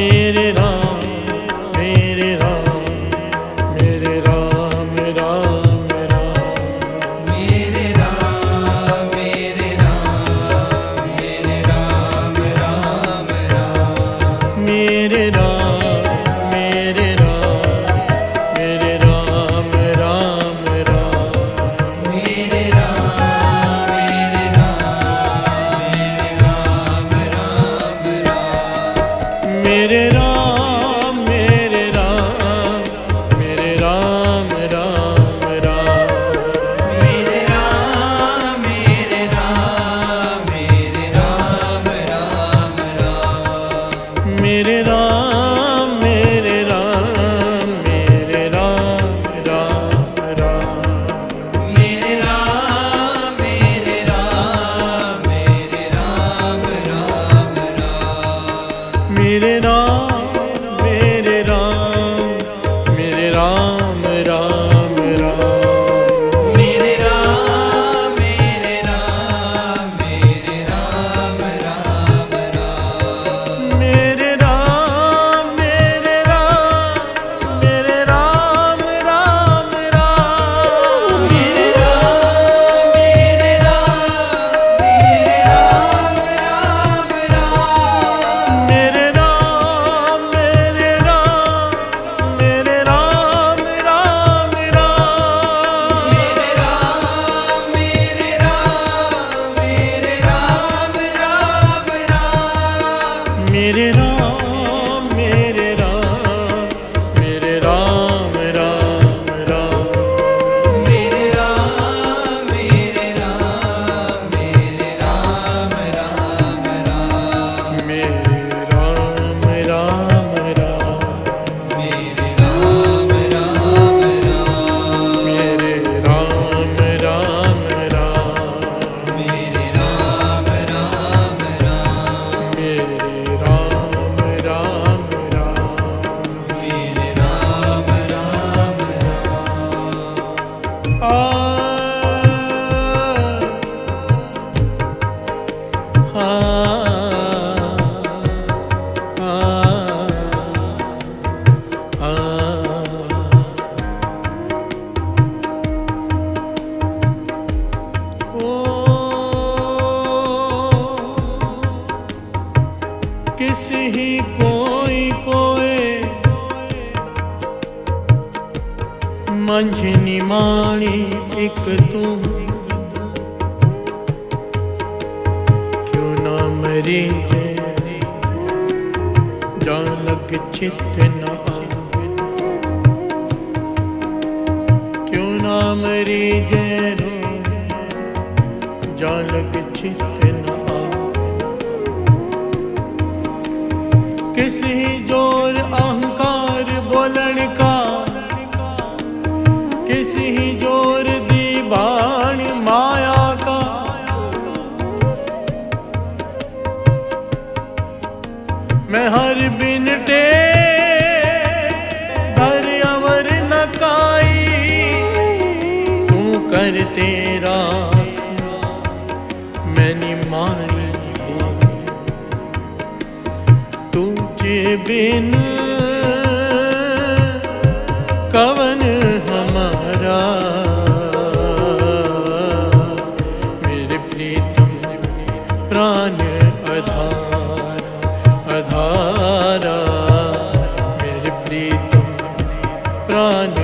मेरे राम मेरे राम मेरे राम राम राम मेरे राम मेरे राम मेरे राम राम राम मेरे राम मेरे राम मेरे राम राम राम मेरे राम मेरे राम मेरे राम राम राम मेरे राम मेरे राम मेरे राम राम राम मेरे राम मेरे राम मेरे राम राम राम मेरे राम मेरे राम मेरे राम राम राम मेरे राम मेरे राम मेरे राम राम राम मेरे राम मेरे राम मेरे राम राम राम मेरे राम मेरे राम मेरे राम राम राम मेरे राम मेरे राम मेरे राम राम राम मेरे राम मेरे राम मेरे राम राम राम मेरे राम मेरे राम मेरे राम राम राम मेरे राम मेरे राम मेरे राम राम राम मेरे राम मेरे राम मेरे राम राम राम मेरे राम मेरे राम मेरे राम राम राम मेरे राम राम राम मेरे राम राम राम मेरे राम राम राम मेरे राम राम राम मेरे राम राम राम मेरे राम राम राम आ किस ही कोई कोए मंझनी माणी एक तू क्यों ना मरी जान लग चित न आवे क्यों ना मरी जैनो जान लग चित न आवे किसी जोर अहंकार बोलन का किसी जोर दीवान माया का मैं हर बिनटे धर अवर न काई तू कर तेरा मैंने मानी तुझे बिन कवन हमारा मेरे प्रीतम प्राण अधारा अधारा मेरे प्रीतम प्राण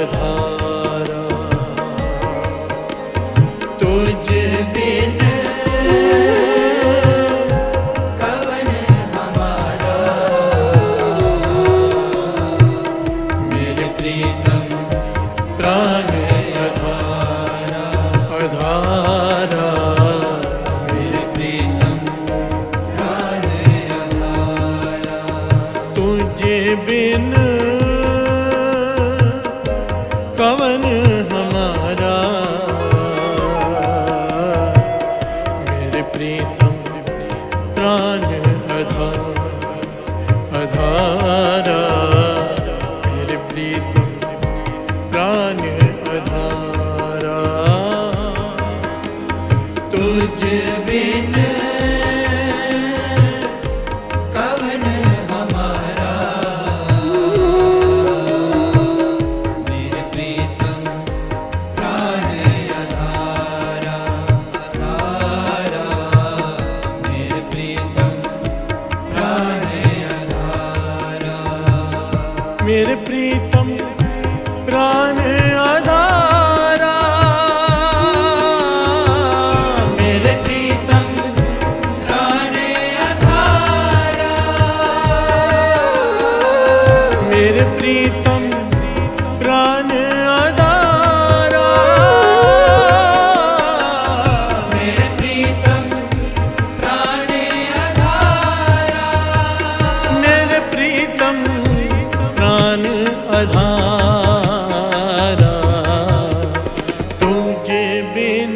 अधारा तुझ बिन कवन हमारा मेरे प्रीतम प्राण अधारा अधारा मेरे प्रीतम प्राण अधारा तुझे बिन कवन हमारा मेरे प्रीतम प्राण अधारा अधारा मेरे प्रीतम प्राण अधारा तुझ बिन कवन हमारा मेरे प्रीतम प्राण आधारा, मेरे प्रीतम प्राण आधारा, मेरे प्रीतम प्राण आधारा, मेरे प्रीतम प्राण आधारा, मेरे प्रीतम प्राण आधारा, तुझे बिन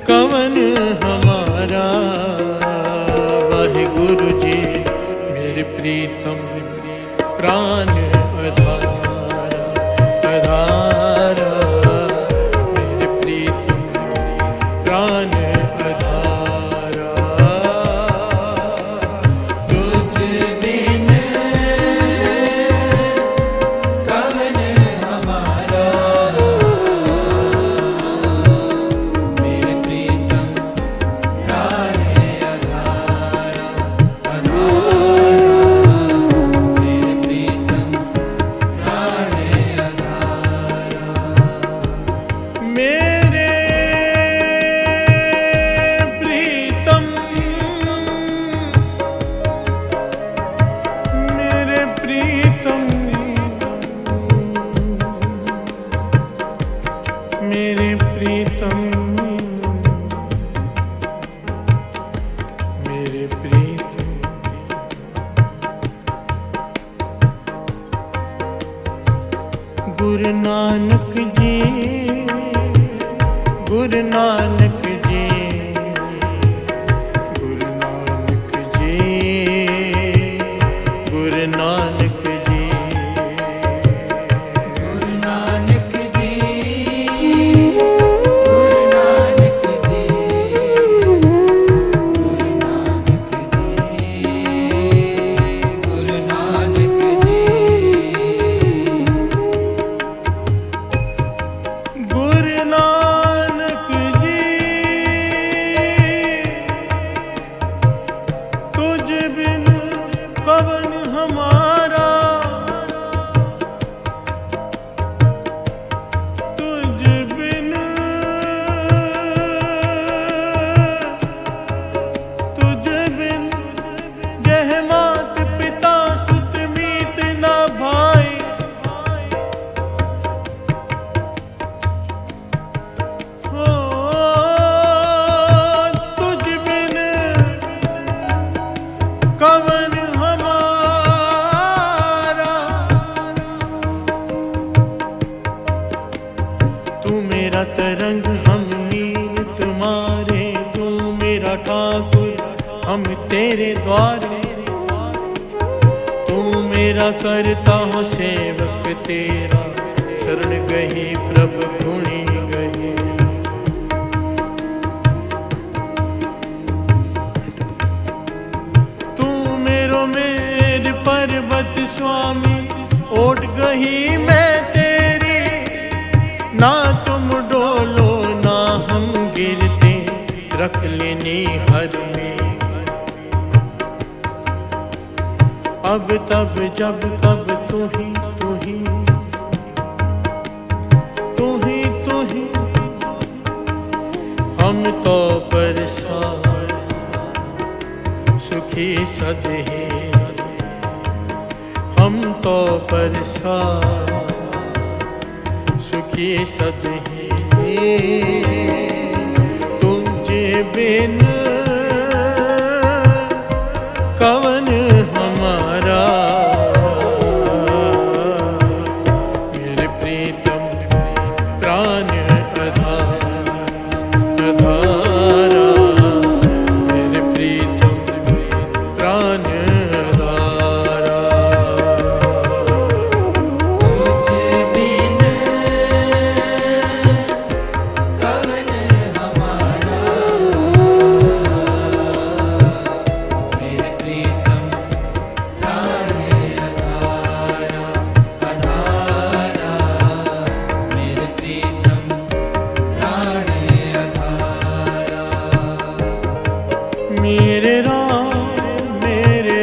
कवन हमारा। वाहे गुरु जी मेरे प्रीतम प्राण आधारा, आधारा, मेरे प्रीतम प्राण आधारा, तुझ बिन कवन हमारा। मेरे प्रीतम प्राण आधारा, आधारा, मेरे प्रीतम प्राण आधारा। मेरे प्रीतम, मेरे प्रीतम, मेरे प्रीतम, मेरे प्रीतम, गुरु नानक जी, गुरु नानक जी, गुरु नानक जी, गुरु नानक जी, गुरु नानक जी, गुरु नानक जी, गुरु नानक जी, गुरु नानक जी, गुरु नानक जी, तुझ बिन कवन हमारा, तुझ बिन, तुझ बिन जह मात पिता सुत मीत न भाई, हो तुझ बिन कवन हमारा। तू मेरा तरंग हम नील तुम्हारे, तू मेरा ठाकुर हम तेरे द्वारे, तू मेरा करता हो सेवक तेरा, शरण गही प्रभु गुणी गही। तू मेरो मेर पर्वत स्वामी, ओट गही मैं तेरी, ना तुम डोलो ना हम गिरते, रख लेनी हर में। अब तब जब कब तू ही, तू ही, तू ही, तू ही, हम तो परेशान सुखी सदहे, हम तो परेशान सुखी सदहे, तुझे बिन कवन हमारा। मेरे प्रीतम प्राण आधारा, आधारा, मेरे प्रीतम प्राण आधारा, तुझ बिन कवन हमारा। मेरे प्रीतम प्राण आधारा, आधारा, मेरे प्रीतम प्राण आधारा। मेरे राम, मेरे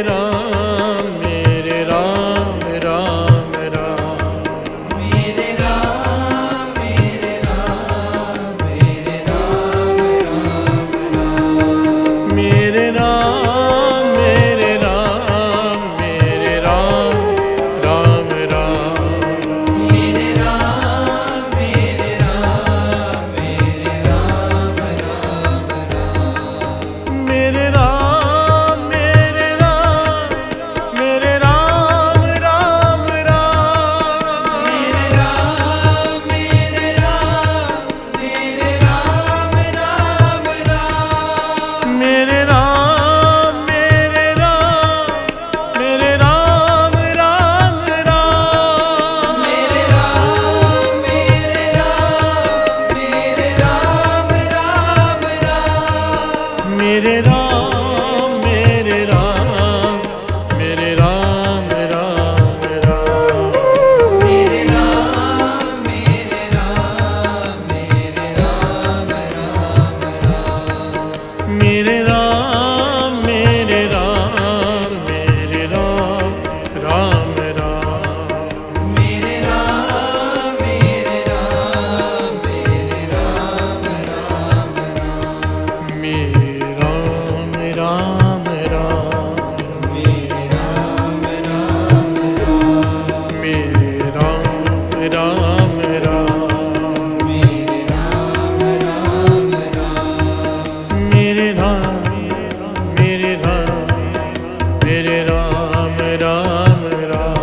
मेरे राम राम राम,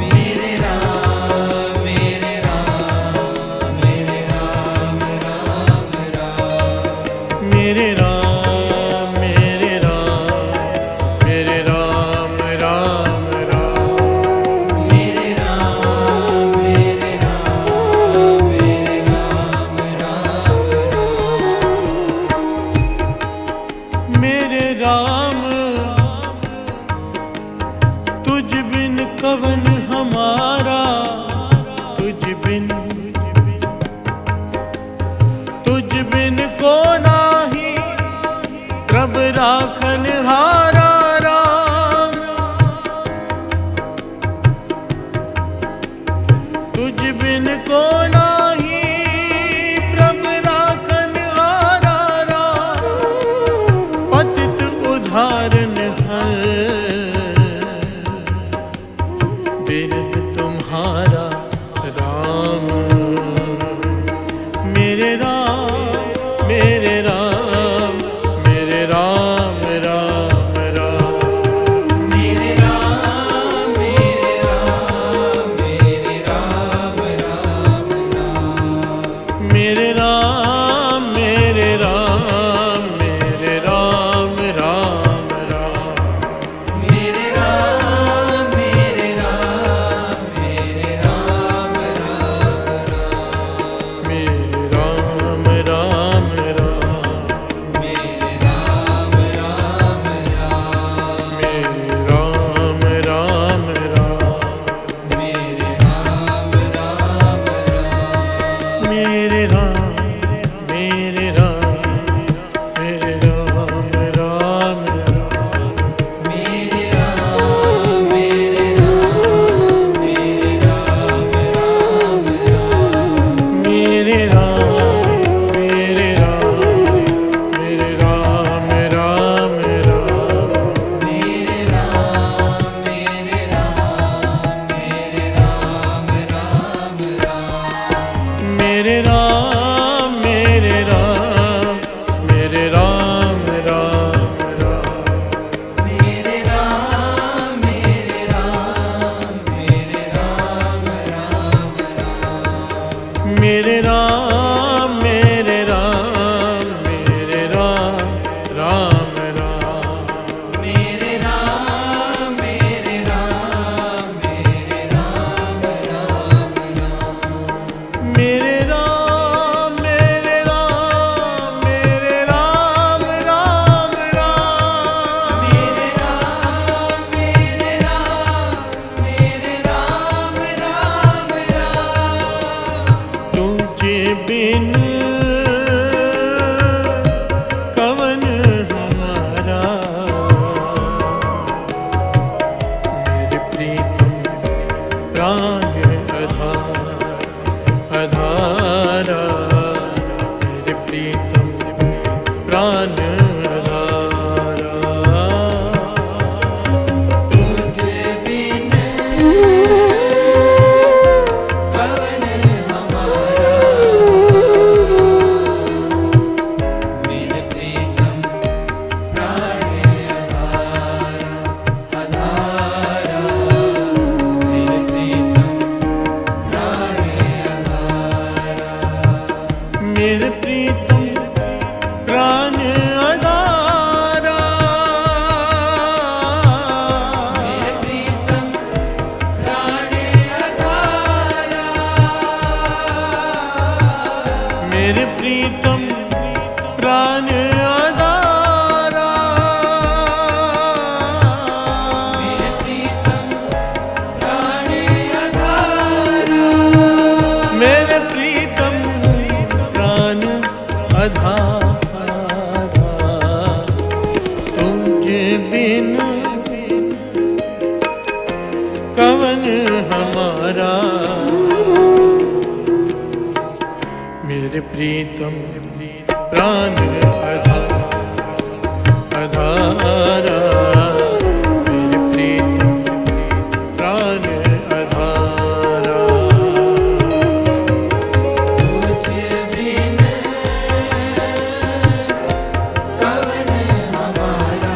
मेरे राम मेरे राम मेरे राम राम राम, मेरे राम मेरे राम मेरे राम राम राम, मेरे राम मेरे राम मेरे राम राम राम, मेरे राम तुझ बिन कवन हमारा, तुझ बिन को नाही प्रभ राखन हारा राम, तुझ बिन को नाही प्रभ राखन हारा राम, पतित उद्धारन हर बिरद तुम्हारा राम, मेरे राम मेरे राम मेरे राम राम राम, मेरे राम मेरे राम मेरे राम राम राम, मेरे राम मेरे राम मेरे राम राम राम, मेरे राम मेरे राम मेरे राम राम राम, मेरे राम राम राम, मेरे राम राम राम, मेरे राम राम राम, मेरे राम राम राम, मेरे राम मेरे राम मेरे राम राम राम, मेरे राम मेरे राम मेरे राम राम राम, मेरे राम मेरे राम मेरे राम राम राम, मेरे राम मेरे राम मेरे राम राम राम, मेरे राम मेरे राम मेरे राम राम राम, मेरे राम मेरे राम मेरे राम राम राम, मेरे राम मेरे राम मेरे राम राम राम, मेरे राम मेरे राम मेरे राम राम राम, मेरे राम मेरे राम मेरे राम राम राम, मेरे राम मेरे राम मेरे राम राम राम, तुझे बिन कवन हमारा, मेरे प्रीतम प्राण अधारा, मेरे प्रीतम प्राण अधारा, तुझ बिन कवन हमारा, मेरे प्रीतम प्राण अधारा, मेरे प्रीतम प्राण अधारा, मेरे प्रीतम प्राण अधारा, मेरे प्रीतम प्राण अधारा, मेरे प्रीतम प्राण अधारा, मेरे प्रीतम प्राण अधारा, मेरे प्रीतम प्राण अधारा, तुझे बिन कवन हमारा, मेरे प्रीतम प्राण अधारा, मेरे प्रीतम प्राण अधारा, तुझ बिन कवन हमारा,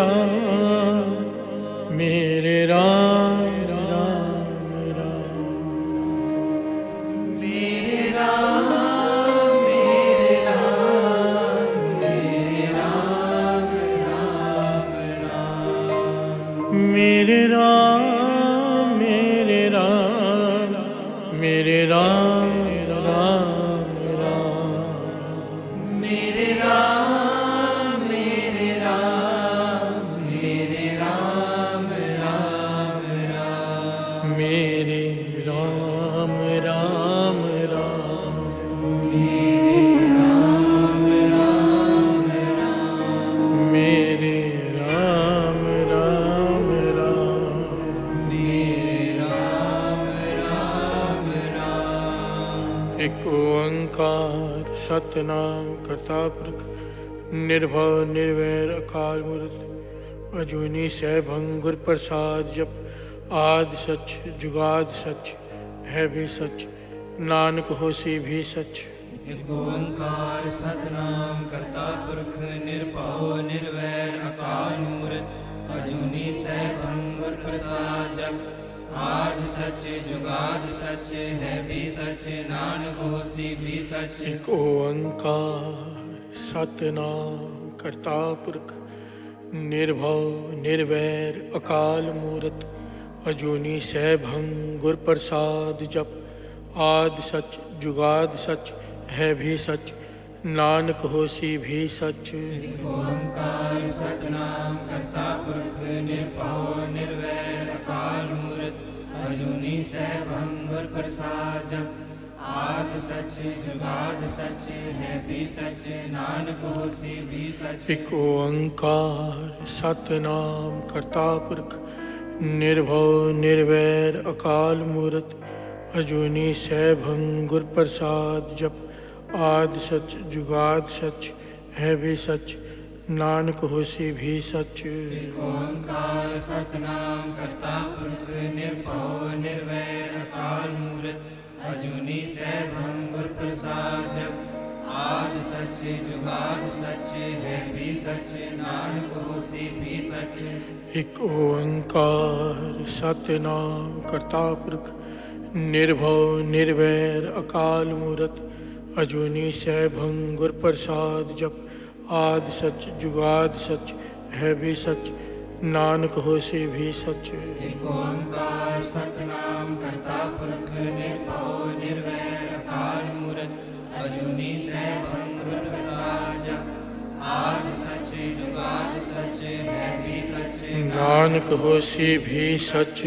राम मेरे राम राम राम मेरे राम मेरे राम मेरे राम राम राम मेरे राम मेरे राम मेरे राम राम राम मेरे राम मेरे राम मेरे राम राम राम मेरे राम राम राम मेरे राम राम राम मेरे राम राम मेरे राम राम राम एक ओंकार सतनाम करता पुरख निर्भव निर्वैर अकाल मूर्त अजूनी सैभं गुर प्रसाद जप आदि सच जुगाद सच है भी सच नानक होसी भी सच एक ओंकार सतनाम करता पुरख निर्भव निर्वैर अकाल मूर्त अजूनी सैभं गुर प्रसाद जप आदि सच जुगाद सच है भी सच नानक होसी भी सच एक ओंकार सतनाम करता पुरख निर्भव निर्वैर अकाल मूर्त अजूनी सैभं गुर प्रसाद जप आदि सच जुगाद सच है भी सच नानक होसी भी सच ओंकार सतनाम करता पुरख निर्भव निर्वैर अकाल मूर्त अजूनी सैभं गुर प्रसाद जप आदि सच जुगाद सच है भी सच नानक होसी भी सच एक ओंकार सतनाम करता पुरख निर्भव निर्वैर अकाल मूर्त अजूनी सैभं गुर प्रसाद जप आदि सच जुगाद सच है भी सच नानक होसी भी सच ओंकार सतनाम करता पुरख निर्भव निर्वैर अकाल मूर्त अजूनी सैभं गुर प्रसाद जप आदि सच जुगाद सच है भी सच नानक होसी भी सच एक ओंकार सतनाम करता पुरख निर्भव निर्वैर अकाल मूर्त अजूनी सैभं गुर प्रसाद जप आदि सच जुगाद सच है भी सच नानक होसी भी सच एक ओंकार सतनाम करता पुरख निर्भव निर्वैर अकाल मूर्त अजूनी सैभं गुर प्रसाद जप आदि सच जुगाद सच है भी सच नानक होसी भी सच